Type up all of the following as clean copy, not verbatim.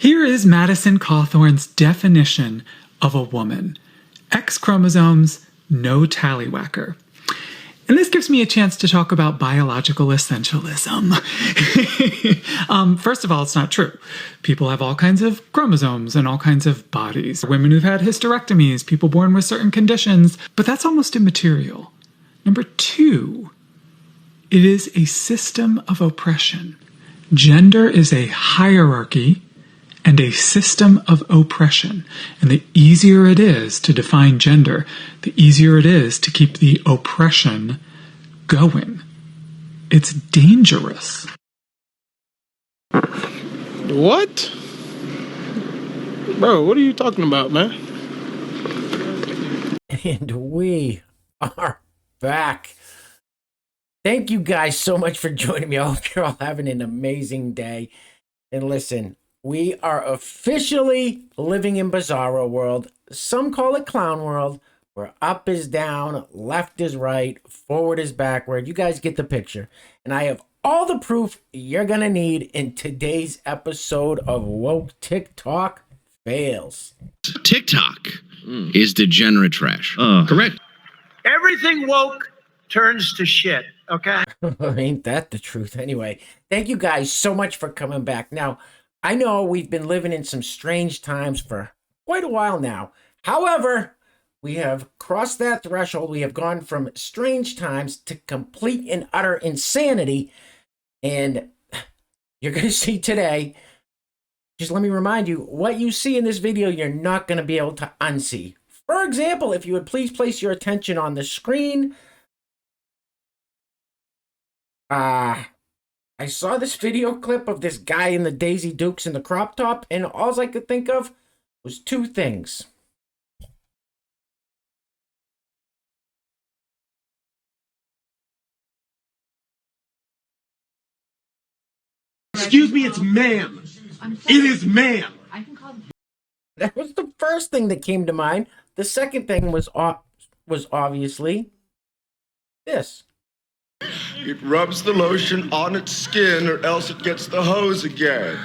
Here is Madison Cawthorn's definition of a woman. X chromosomes, no tallywhacker. And this gives me a chance to talk about biological essentialism. First of all, it's not true. People have all kinds of chromosomes and all kinds of bodies. Women who've had hysterectomies, people born with certain conditions, but that's almost immaterial. Number two, it is a system of oppression. Gender is a hierarchy and a system of oppression. And the easier it is to define gender, the easier it is to keep the oppression going. It's dangerous. What? Bro, what are you talking about, man? And we are back. Thank you guys so much for joining me. I hope you're all having an amazing day. And listen, we are officially living in Bizarro world. Some call it clown world, where up is down, left is right, forward is backward. You guys get the picture. And I have all the proof you're going to need in today's episode of Woke TikTok Fails. TikTok is degenerate trash. Correct. Everything woke turns to shit, okay? Ain't that the truth? Anyway, thank you guys so much for coming back. Now, I know we've been living in some strange times for quite a while now. However, we have crossed that threshold. We have gone from strange times to complete and utter insanity. And you're going to see today, just let me remind you, what you see in this video, you're not going to be able to unsee. For example, if you would please place your attention on the screen. I saw this video clip of this guy in the Daisy Dukes in the crop top, and all I could think of was two things. Excuse me, it's ma'am. It is ma'am. That was the first thing that came to mind. The second thing was obviously this. It rubs the lotion on its skin or else it gets the hose again.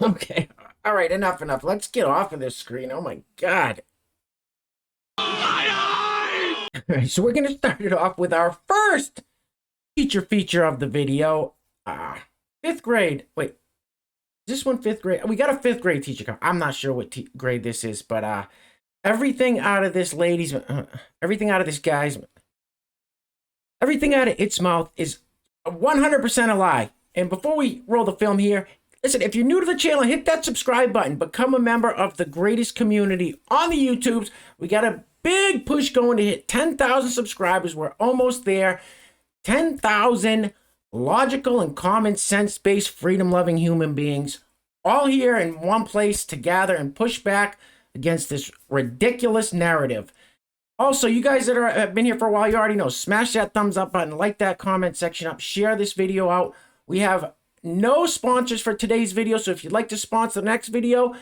Okay, all right, enough. Let's get off of this screen. Oh my God. All right, so we're gonna start it off with our first teacher feature of the video. 5th grade. Wait, is this one 5th grade? We got a 5th grade teacher. I'm not sure what grade this is, but everything out of this lady's, everything out of this guy's, everything out of its mouth is 100% a lie. And before we roll the film here, listen, if you're new to the channel, hit that subscribe button. Become a member of the greatest community on the YouTubes. We got a big push going to hit 10,000 subscribers. We're almost there. 10,000 logical and common sense-based freedom-loving human beings all here in one place to gather and push back against this ridiculous narrative. Also, you guys that have been here for a while, you already know, smash that thumbs up button, like that comment section up, share this video out. We have no sponsors for today's video, so if you'd like to sponsor the next video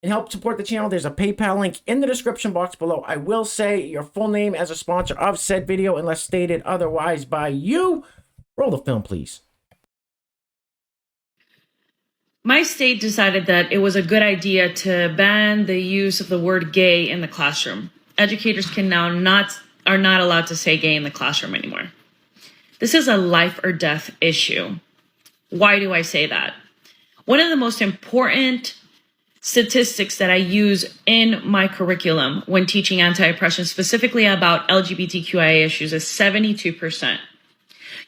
and help support the channel, there's a PayPal link in the description box below. I will say your full name as a sponsor of said video unless stated otherwise by you. Roll the film, please. My state decided that it was a good idea to ban the use of the word gay in the classroom. Educators can now are not allowed to say gay in the classroom anymore. This is a life or death issue. Why do I say that? One of the most important statistics that I use in my curriculum when teaching anti-oppression, specifically about LGBTQIA issues, is 72%.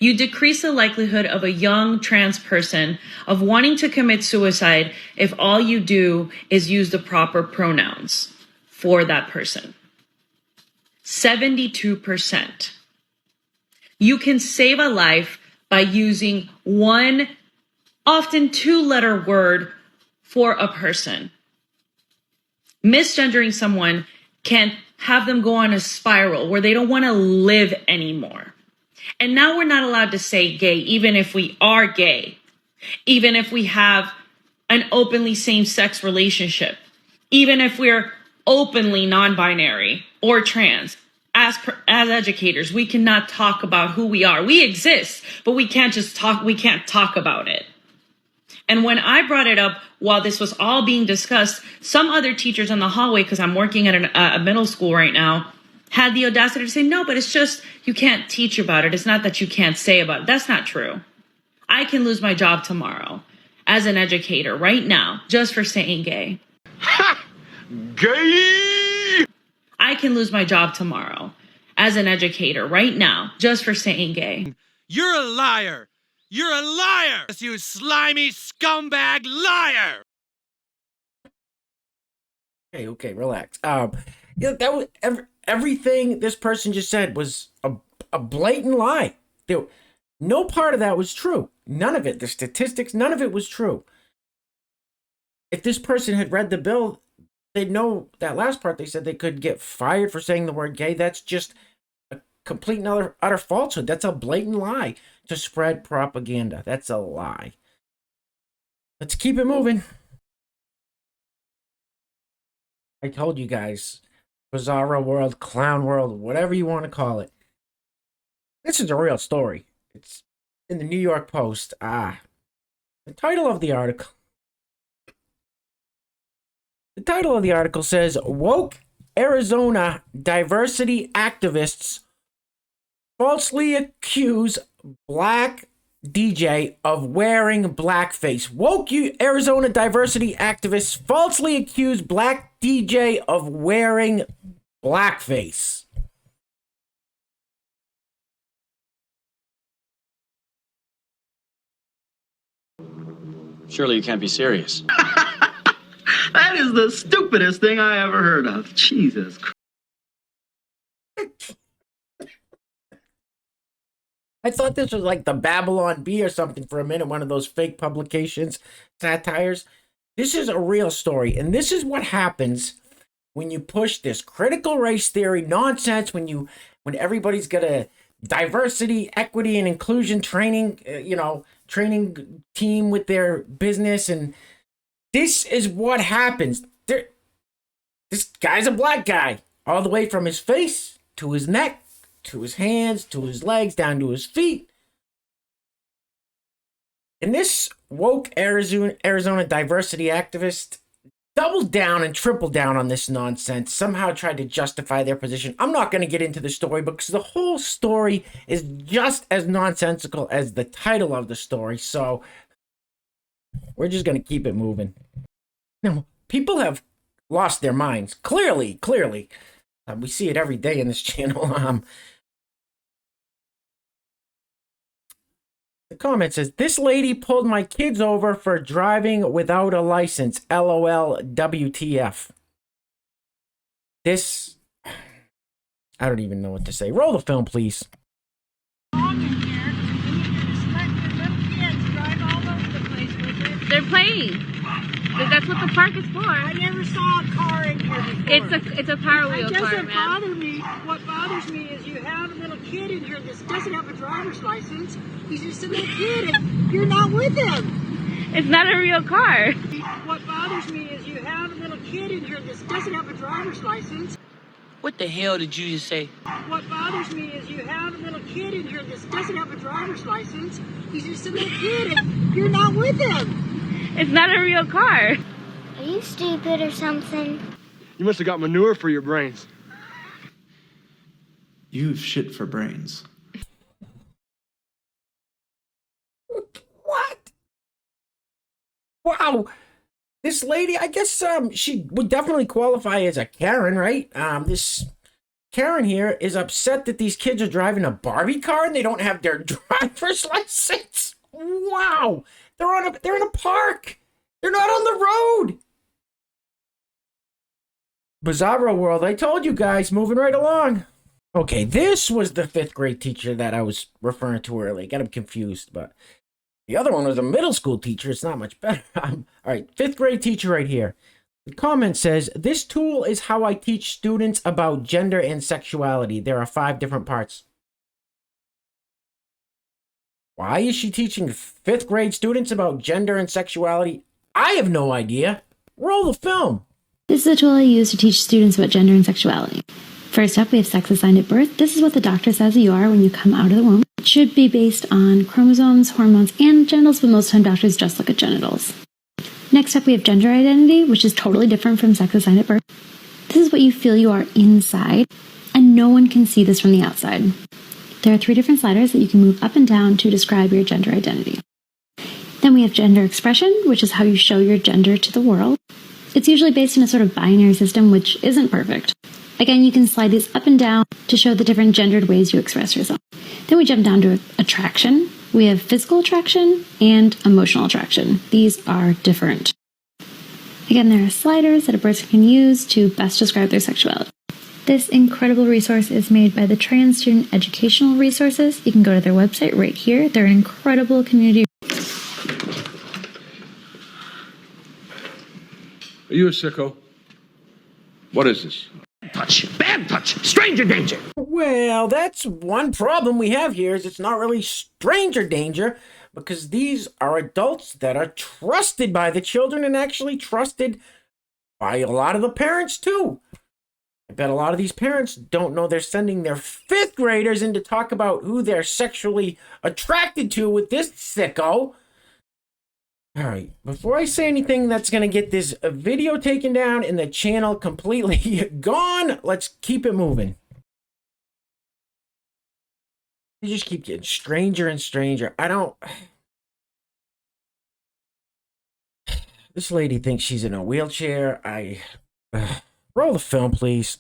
You decrease the likelihood of a young trans person of wanting to commit suicide if all you do is use the proper pronouns for that person. 72%. You can save a life by using one, often two-letter word for a person. Misgendering someone can have them go on a spiral where they don't want to live anymore. And now we're not allowed to say gay, even if we are gay, even if we have an openly same-sex relationship, even if we're openly non-binary or trans. As educators, we cannot talk about who we are. We exist, but we can't just talk. We can't talk about it. And when I brought it up while this was all being discussed, some other teachers in the hallway, because I'm working at a middle school right now, had the audacity to say, no, but it's just you can't teach about it. It's not that you can't say about it. That's not true. I can lose my job tomorrow as an educator right now just for saying gay. Ha! Gay! I can lose my job tomorrow as an educator right now just for saying gay. You're a liar! You're a liar! You slimy scumbag liar! Okay, relax. Yeah, that was everything this person just said was a blatant lie. No part of that was true. None of it. The statistics, none of it was true. If this person had read the bill, they'd know that last part. They said they could get fired for saying the word gay. That's just a complete and utter falsehood. That's a blatant lie to spread propaganda. That's a lie. Let's keep it moving. I told you guys, bizarro world, clown world, whatever you want to call it. This is a real story. It's in the New York Post. The title of the article. The title of the article says, woke Arizona diversity activists falsely accuse black DJ of wearing blackface. Woke Arizona diversity activists falsely accuse black DJ of wearing blackface. Surely you can't be serious. That is the stupidest thing I ever heard of. Jesus Christ. I thought this was like the Babylon Bee or something for a minute, one of those fake publications, satires. This is a real story, and this is what happens when you push this critical race theory nonsense, when everybody's got a diversity, equity, and inclusion training, training team with their business, and this is what happens. This guy's a black guy, all the way from his face to his neck, to his hands, to his legs, down to his feet. And this woke Arizona diversity activist doubled down and tripled down on this nonsense, somehow tried to justify their position. I'm not going to get into the story because the whole story is just as nonsensical as the title of the story, so we're just going to keep it moving. Now, people have lost their minds. Clearly. We see it every day in this channel. The comment says, this lady pulled my kids over for driving without a license. LOL WTF. This, I don't even know what to say. Roll the film, please. They're playing. That's what the park is for. I never saw a car in here before. It's a Power Wheel car, car, man. Bother me. What bothers me is you have a little kid in here that doesn't have a driver's license. He's just a little kid, and you're not with him. It's not a real car. What bothers me is you have a little kid in here that doesn't have a driver's license. What the hell did you just say? What bothers me is you have a little kid in here that doesn't have a driver's license. He's just a little kid, and you're not with him. It's not a real car. Are you stupid or something? You must have got manure for your brains. You've shit for brains. What? Wow. This lady, I guess she would definitely qualify as a Karen, right? This Karen here is upset that these kids are driving a Barbie car and they don't have their driver's license. Wow. They're in a park. They're not on the road. Bizarro world. I told you guys, moving right along. Okay, this was the 5th grade teacher that I was referring to earlier. Got him confused, but the other one was a middle school teacher. It's not much better. All right, 5th grade teacher right here. The comment says, this tool is how I teach students about gender and sexuality. There are 5 different parts. Why is she teaching 5th grade students about gender and sexuality? I have no idea. Roll the film. This is a tool I use to teach students about gender and sexuality. First up, we have sex assigned at birth. This is what the doctor says you are when you come out of the womb. It should be based on chromosomes, hormones, and genitals, but most of the time doctors just look at genitals. Next up, we have gender identity, which is totally different from sex assigned at birth. This is what you feel you are inside, and no one can see this from the outside. There are 3 different sliders that you can move up and down to describe your gender identity. Then we have gender expression, which is how you show your gender to the world. It's usually based on a sort of binary system, which isn't perfect. Again, you can slide these up and down to show the different gendered ways you express yourself. Then we jump down to attraction. We have physical attraction and emotional attraction. These are different. Again, there are sliders that a person can use to best describe their sexuality. This incredible resource is made by the Trans Student Educational Resources. You can go to their website right here. They're an incredible community. Are you a sicko? What is this? Bad touch, stranger danger. Well, that's one problem we have here is it's not really stranger danger because these are adults that are trusted by the children and actually trusted by a lot of the parents too. I bet a lot of these parents don't know they're sending their 5th graders in to talk about who they're sexually attracted to with this sicko. All right, before I say anything that's going to get this video taken down and the channel completely gone, let's keep it moving. You just keep getting stranger and stranger. This lady thinks she's in a wheelchair. Roll the film, please.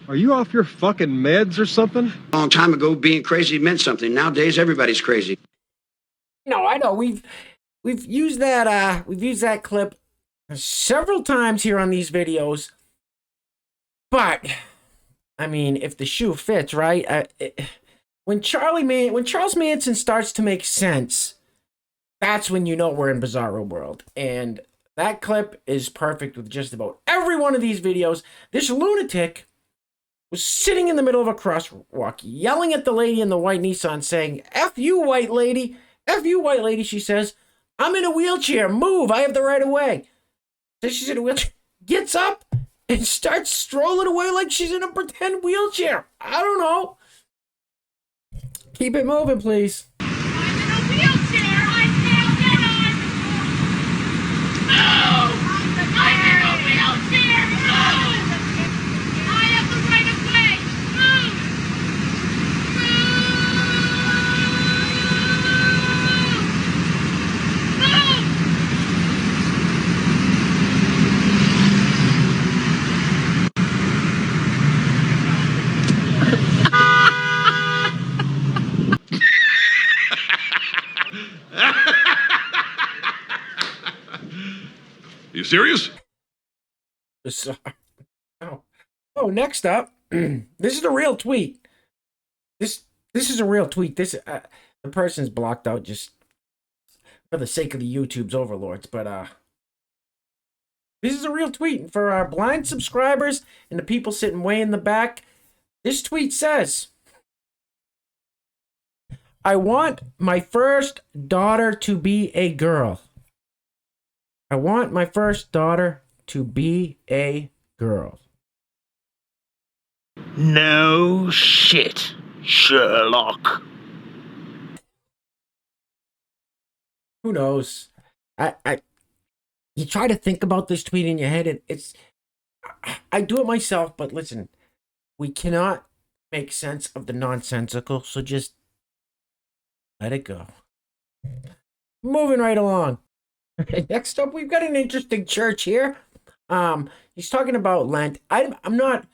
Are you off your fucking meds or something? A long time ago, being crazy meant something. Nowadays, everybody's crazy. No, I know. We've used that clip several times here on these videos. But I mean, if the shoe fits, right? When Charles Manson starts to make sense, that's when you know we're in Bizarro World. And that clip is perfect with just about every one of these videos. This lunatic was sitting in the middle of a crosswalk, yelling at the lady in the white Nissan, saying, "F you, white lady. F you, white lady," she says. "I'm in a wheelchair. Move. I have the right of way." So she's in a wheelchair, gets up, and starts strolling away like she's in a pretend wheelchair. I don't know. Keep it moving, please. You serious? Sorry. Oh, next up, this is a real tweet. This is a real tweet. The person's blocked out just for the sake of the YouTube's overlords, but this is a real tweet. And for our blind subscribers and the people sitting way in the back, this tweet says, "I want my first daughter to be a girl. I want my first daughter to be a girl." No shit, Sherlock. Who knows? You try to think about this tweet in your head, and I do it myself, but listen, we cannot make sense of the nonsensical, so just let it go. Moving right along. Next up, we've got an interesting church here. He's talking about Lent. I'm not a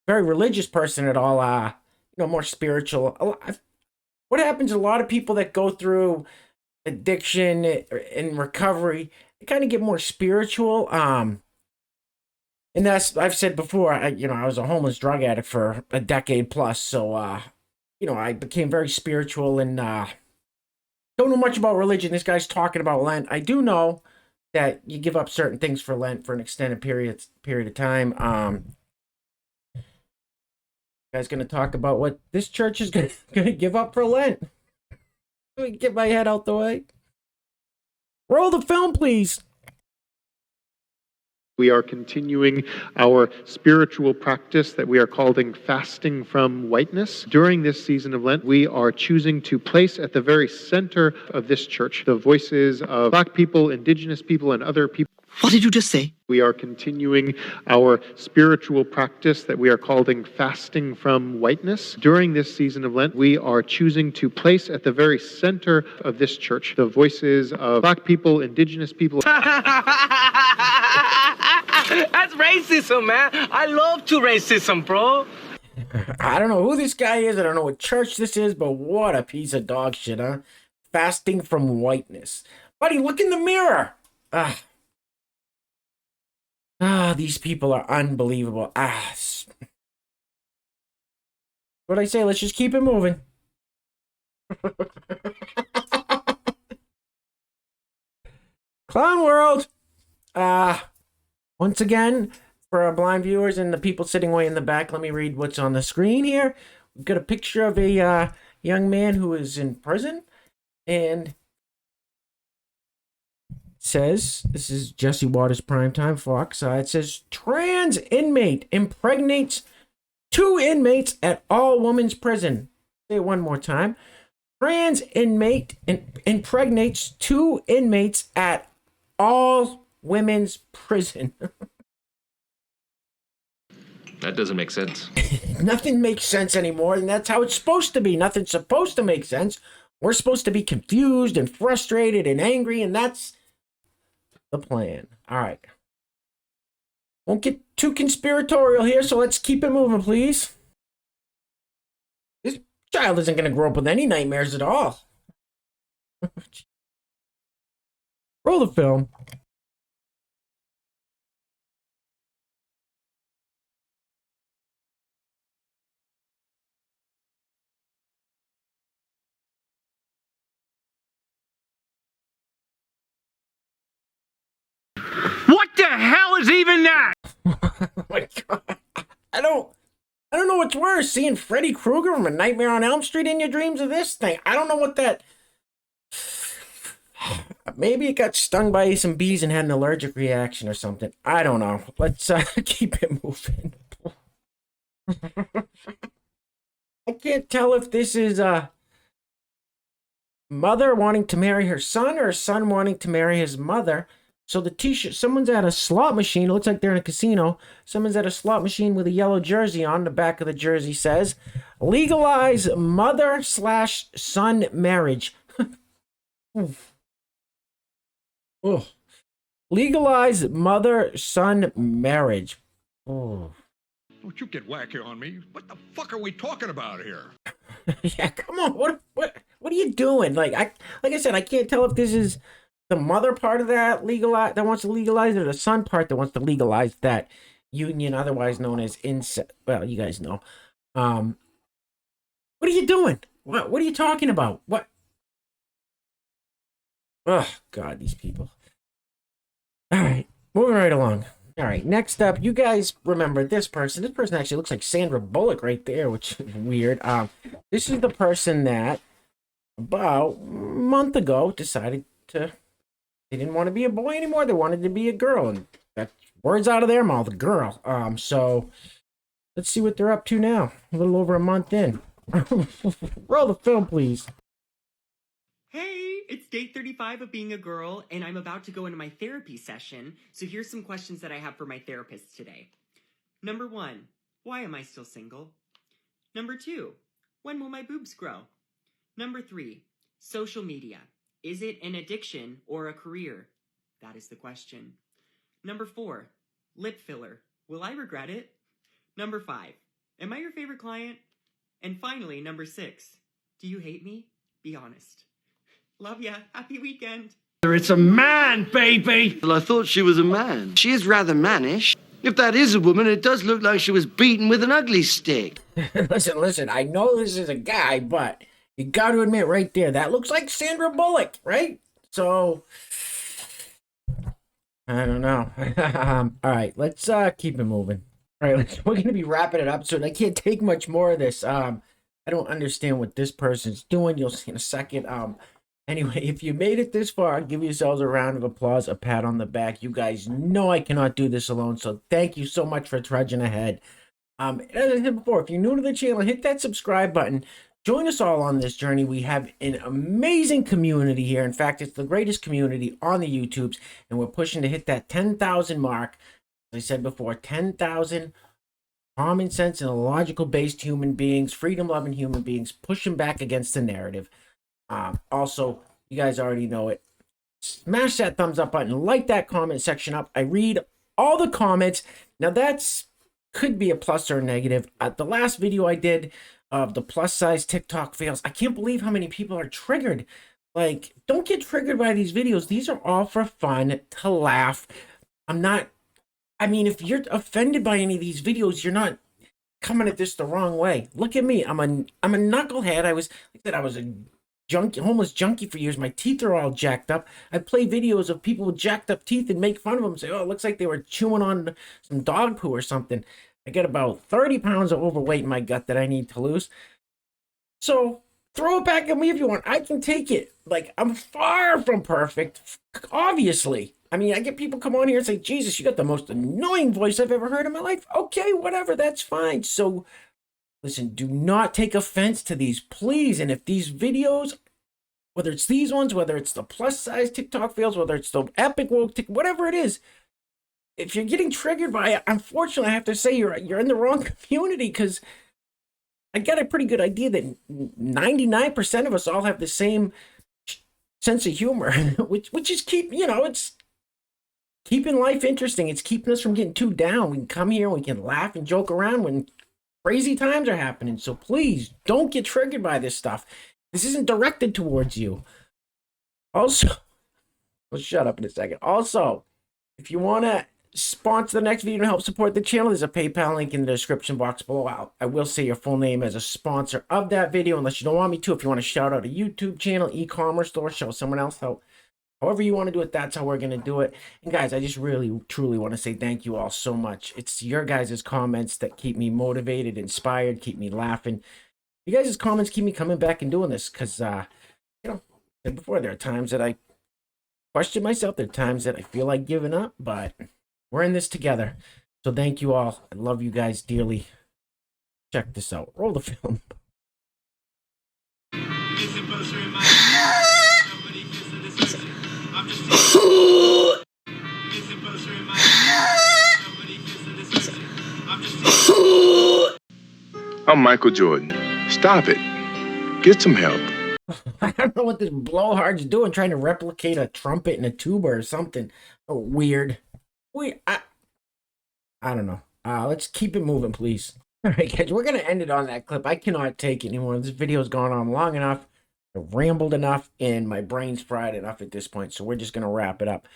very religious person at all. More spiritual. What happens? A lot of people that go through addiction and recovery, they kind of get more spiritual. And that's, I've said before, I was a homeless drug addict for a decade plus, so, I became very spiritual and, don't know much about religion. This guy's talking about Lent. I do know that you give up certain things for Lent for an extended period of time. Guy's going to talk about what this church is going to give up for Lent. Let me get my head out the way. Roll the film, please. We are continuing our spiritual practice that we are calling fasting from whiteness. During this season of Lent, we are choosing to place at the very center of this church the voices of Black people, Indigenous people, and other people. What did you just say? We are continuing our spiritual practice that we are calling fasting from whiteness. During this season of Lent, we are choosing to place at the very center of this church the voices of Black people, Indigenous people. That's racism, man. I love to racism, bro. I don't know who this guy is. I don't know what church this is, but what a piece of dog shit, huh? Fasting from whiteness. Buddy, look in the mirror. These people are unbelievable. What I say, let's just keep it moving. Clown World. Once again, for our blind viewers and the people sitting way in the back, let me read what's on the screen here. We've got a picture of a young man who is in prison, and says, this is Jesse Waters Primetime Fox, it says, trans inmate impregnates 2 inmates at all women's prison. Say it one more time. Trans inmate impregnates 2 inmates at all women's prison. That doesn't make sense. Nothing makes sense anymore, and that's how it's supposed to be. Nothing's supposed to make sense. We're supposed to be confused and frustrated and angry, and that's the plan. All right. Won't get too conspiratorial here, so let's keep it moving, please. This child isn't going to grow up with any nightmares at all. Roll the film. What the hell is even that? Oh my God. I don't know what's worse, seeing Freddy Krueger from A Nightmare on Elm Street in your dreams or this thing. I don't know what that... Maybe it got stung by some bees and had an allergic reaction or something. I don't know. Let's keep it moving. I can't tell if this is a mother wanting to marry her son or a son wanting to marry his mother. So the t-shirt, someone's at a slot machine. It looks like they're in a casino. Someone's at a slot machine with a yellow jersey on. The back of the jersey says, legalize mother/son marriage. Oh. Legalize mother-son marriage. Oh. Don't you get wacky on me. What the fuck are we talking about here? Yeah, come on. What are you doing? Like I said, I can't tell if this is the mother part of that wants to legalize it, or the son part that wants to legalize that union, otherwise known as incest. Well, you guys know. What are you doing? What are you talking about? What? Oh God, these people. All right, moving right along. All right, next up, you guys remember this person. This person actually looks like Sandra Bullock right there, which is weird. This is the person that about a month ago decided they didn't want to be a boy anymore. They wanted to be a girl, and that's words out of their mouth, a girl. So let's see what they're up to now. A little over a month in. Roll the film, please. Hey, it's day 35 of being a girl, and I'm about to go into my therapy session, so here's some questions that I have for my therapist today. Number 1, why am I still single? Number 2, when will my boobs grow? Number 3, social media. Is it an addiction or a career? That is the question. Number 4, lip filler. Will I regret it? Number 5, am I your favorite client? And finally, number 6, do you hate me? Be honest. Love ya. Happy weekend. It's a man, baby! Well, I thought she was a man. She is rather mannish. If that is a woman, it does look like she was beaten with an ugly stick. Listen, I know this is a guy, but you got to admit right there, that looks like Sandra Bullock, right? So, I don't know. All right, let's keep it moving. All right, we're going to be wrapping it up soon. I can't take much more of this. I don't understand what this person's doing. You'll see in a second. Anyway, if you made it this far, give yourselves a round of applause, a pat on the back. You guys know I cannot do this alone, so thank you so much for trudging ahead. As I said before, if you're new to the channel, hit that subscribe button. Join us all on this journey. We have an amazing community here. In fact, it's the greatest community on the YouTubes, and we're pushing to hit that 10,000 mark. As I said before, 10,000 common sense and logical-based human beings, freedom-loving human beings, pushing back against the narrative. Also, you guys already know it. Smash that thumbs up button. Light that comment section up. I read all the comments. Now, could be a plus or a negative. The last video I did of the plus size TikTok fails, I can't believe how many people are triggered. Like, don't get triggered by these videos. These are all for fun, to laugh. If you're offended by any of these videos, you're not coming at this the wrong way. Look at me. I'm a knucklehead. I was a homeless junkie for years. My teeth are all jacked up. I play videos of people with jacked up teeth and make fun of them and say, oh, it looks like they were chewing on some dog poo or something. I get about 30 pounds of overweight in my gut that I need to lose. So throw it back at me if you want. I can take it. Like, I'm far from perfect, obviously. I get people come on here and say, Jesus, you got the most annoying voice I've ever heard in my life. Okay, whatever, that's fine. So listen, do not take offense to these, please. And if these videos, whether it's these ones, whether it's the plus size TikTok fails, whether it's the epic woke whatever it is, if you're getting triggered by it, unfortunately, I have to say you're in the wrong community, because I got a pretty good idea that 99% of us all have the same sense of humor, which is it's keeping life interesting. It's keeping us from getting too down. We can come here, we can laugh and joke around when crazy times are happening. So please don't get triggered by this stuff. This isn't directed towards you. Also, well, shut up in a second. Also, if you want to sponsor the next video and help support the channel, there's a PayPal link in the description box below. I will say your full name as a sponsor of that video, unless you don't want me to. If you want to shout out a YouTube channel, e-commerce store, show someone else how. However you want to do it, that's how we're going to do it. And guys, I just really, truly want to say thank you all so much. It's your guys' comments that keep me motivated, inspired, keep me laughing. You guys' comments keep me coming back and doing this, because, said before, there are times that I question myself. There are times that I feel like giving up, but we're in this together. So thank you all. I love you guys dearly. Check this out. Roll the film. I'm Michael Jordan. Stop it. Get some help. I don't know what this blowhard's doing, trying to replicate a trumpet in a tuba or something. Oh, weird. I don't know. Let's keep it moving, please. All right, guys, we're going to end it on that clip. I cannot take it anymore. This video's gone on long enough. I rambled enough, and my brain's fried enough at this point, so we're just going to wrap it up.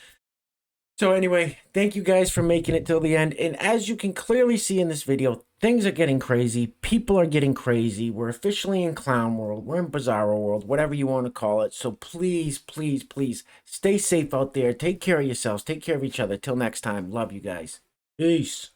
So anyway, thank you guys for making it till the end. And as you can clearly see in this video, things are getting crazy. People are getting crazy. We're officially in clown world. We're in bizarro world, whatever you want to call it. So please, please, please stay safe out there. Take care of yourselves. Take care of each other. Till next time. Love you guys. Peace.